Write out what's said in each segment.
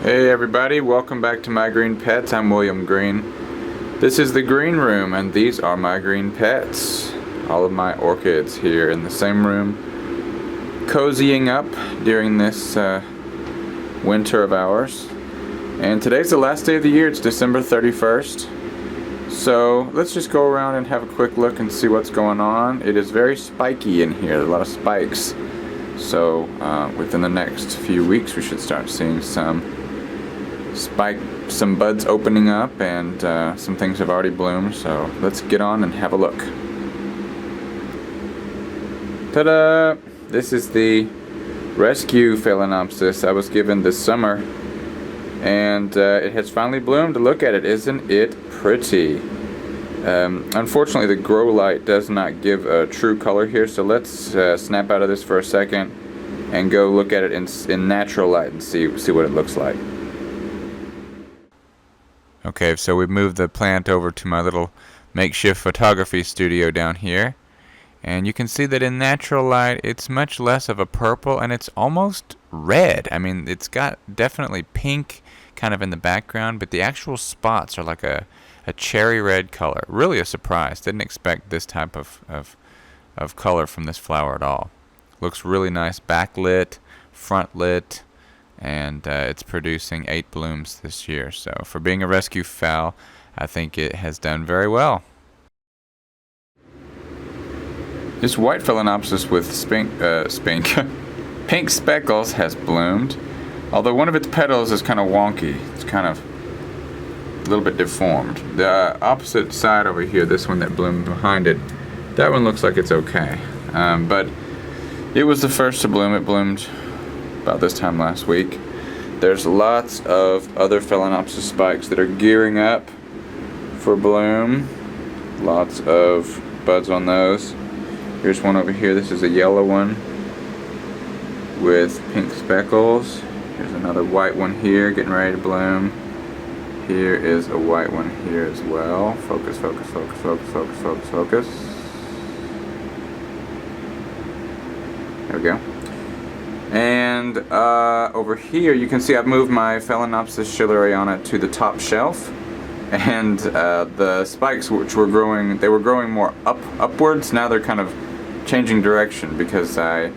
Hey everybody, welcome back to My Green Pets. I'm William Green. This is the green room and these are my green pets. All of my orchids here in the same room, cozying up during this winter of ours. And today's the last day of the year, it's December 31st. So let's just go around and have a quick look and see what's going on. It is very spiky in here, a lot of spikes. So within the next few weeks we should start seeing some buds opening up, and some things have already bloomed, so let's get on and have a look. Ta-da! This is the rescue Phalaenopsis I was given this summer, and it has finally bloomed. Look at it, isn't it pretty? Unfortunately the grow light does not give a true color here, so let's snap out of this for a second and go look at it in natural light and see what it looks like. Okay, so we've moved the plant over to my little makeshift photography studio down here. And you can see that in natural light, it's much less of a purple and it's almost red. I mean, it's got definitely pink kind of in the background, but the actual spots are like a cherry red color. Really a surprise. Didn't expect this type of color from this flower at all. Looks really nice, backlit, front lit. And it's producing 8 blooms this year. So for being a rescue phal, I think it has done very well. This white Phalaenopsis with pink speckles has bloomed, although one of its petals is kind of wonky. It's kind of a little bit deformed. The opposite side over here, this one that bloomed behind it, that one looks like it's okay. But it was the first to bloom. It bloomed about this time last week. There's lots of other Phalaenopsis spikes that are gearing up for bloom. Lots of buds on those. Here's one over here. This is a yellow one with pink speckles. Here's another white one here getting ready to bloom. Here is a white one here as well. Focus, focus, focus, focus, focus, focus, focus. There we go. And over here you can see I've moved my Phalaenopsis schilleriana to the top shelf, and the spikes which were growing, they were growing more upwards. Now they're kind of changing direction because I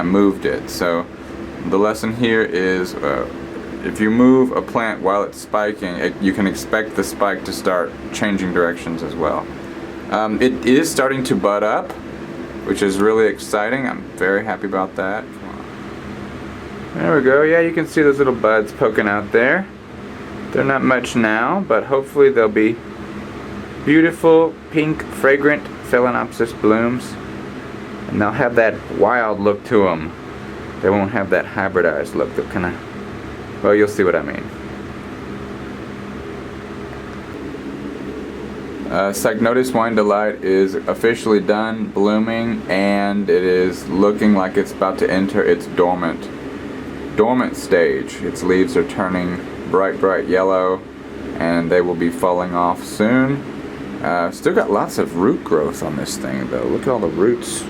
moved it. So the lesson here is if you move a plant while it's spiking, you can expect the spike to start changing directions as well. It is starting to bud up, which is really exciting. I'm very happy about that. There we go. Yeah, you can see those little buds poking out there. They're not much now, but hopefully they'll be beautiful, pink, fragrant Phalaenopsis blooms. And they'll have that wild look to them. They won't have that hybridized look. They'll kind of, well, you'll see what I mean. Cycnotis Wine Delight is officially done blooming, and it is looking like it's about to enter its dormant stage. Its leaves are turning bright yellow, and they will be falling off soon. Still got lots of root growth on this thing though. Look at all the roots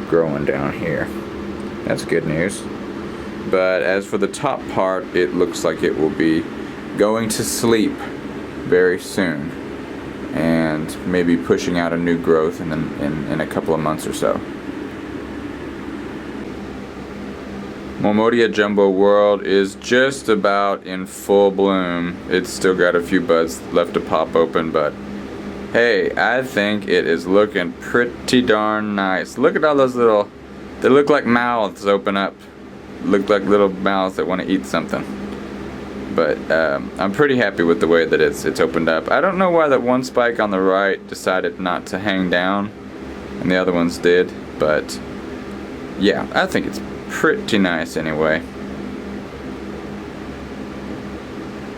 growing down here. That's good news. But as for the top part, it looks like it will be going to sleep very soon, and maybe pushing out a new growth in a couple of months or so. Mormodia Jumbo World is just about in full bloom. It's still got a few buds left to pop open, but hey, I think it is looking pretty darn nice. Look at all those little, they look like mouths open up. Look like little mouths that want to eat something. But I'm pretty happy with the way that it's opened up. I don't know why that one spike on the right decided not to hang down and the other ones did, but yeah, I think it's pretty nice anyway.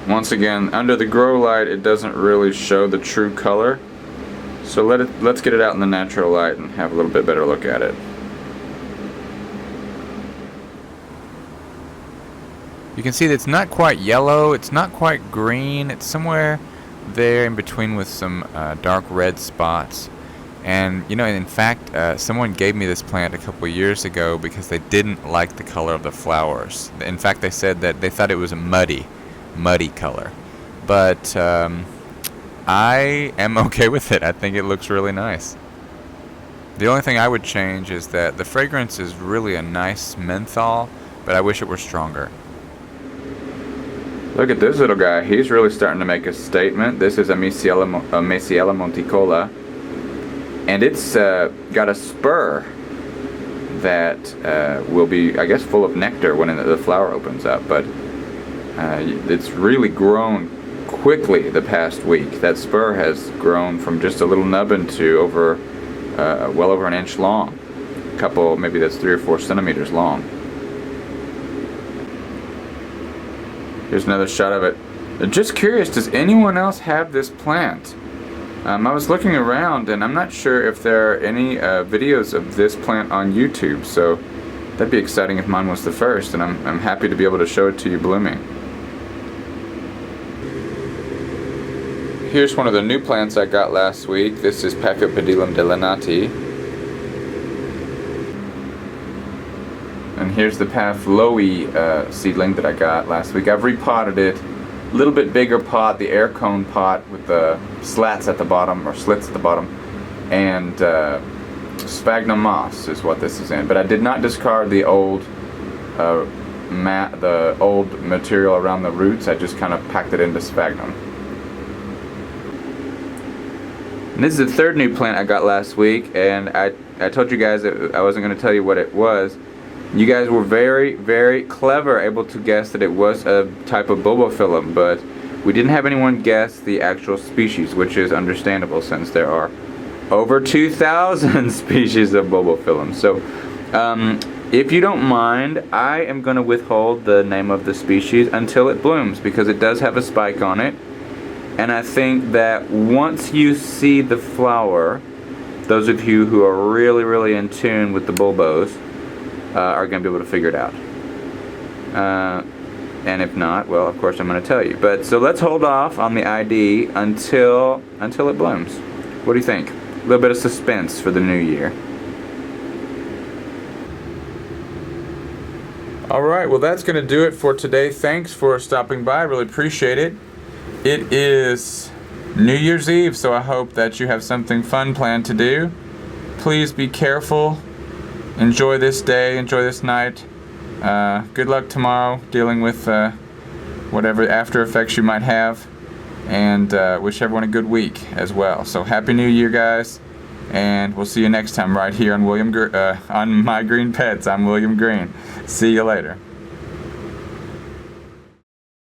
Once again, under the grow light it doesn't really show the true color, so let's get it out in the natural light and have a little bit better look at it. You can see that it's not quite yellow, it's not quite green, it's somewhere there in between with some dark red spots. And you know, in fact, someone gave me this plant a couple years ago because they didn't like the color of the flowers. In fact, they said that they thought it was a muddy color. But I am okay with it. I think it looks really nice. The only thing I would change is that the fragrance is really a nice menthol, but I wish it were stronger. Look at this little guy. He's really starting to make a statement. This is a Maciella monticola. And it's got a spur that will be, I guess, full of nectar when the flower opens up. But it's really grown quickly the past week. That spur has grown from just a little nubbin to over, well over an inch long. A couple, maybe that's 3 or 4 centimeters long. Here's another shot of it. Just curious, does anyone else have this plant? I was looking around and I'm not sure if there are any videos of this plant on YouTube, so that'd be exciting if mine was the first, and I'm happy to be able to show it to you blooming. Here's one of the new plants I got last week. This is Pachypedilum delanati. And here's the Pavlowi seedling that I got last week. I've repotted it. A little bit bigger pot, the air cone pot with the slats at the bottom, or slits at the bottom, and sphagnum moss is what this is in. But I did not discard the old material around the roots. I just kind of packed it into sphagnum. And this is the third new plant I got last week, and I told you guys that I wasn't going to tell you what it was. You guys were very, very clever, able to guess that it was a type of bulbophyllum, but we didn't have anyone guess the actual species, which is understandable since there are over 2,000 species of bulbophyllum. So, if you don't mind, I am going to withhold the name of the species until it blooms, because it does have a spike on it. And I think that once you see the flower, those of you who are really, really in tune with the bulbos, are going to be able to figure it out. And if not, well, of course I'm going to tell you. But so let's hold off on the ID until it blooms. What do you think? A little bit of suspense for the new year. All right, well, that's going to do it for today. Thanks for stopping by. I really appreciate it. It is New Year's Eve, so I hope that you have something fun planned to do. Please be careful. Enjoy this day, enjoy this night. Good luck tomorrow dealing with whatever after effects you might have. And wish everyone a good week as well. So Happy New Year, guys. And we'll see you next time right here on on My Green Pets. I'm William Green. See you later.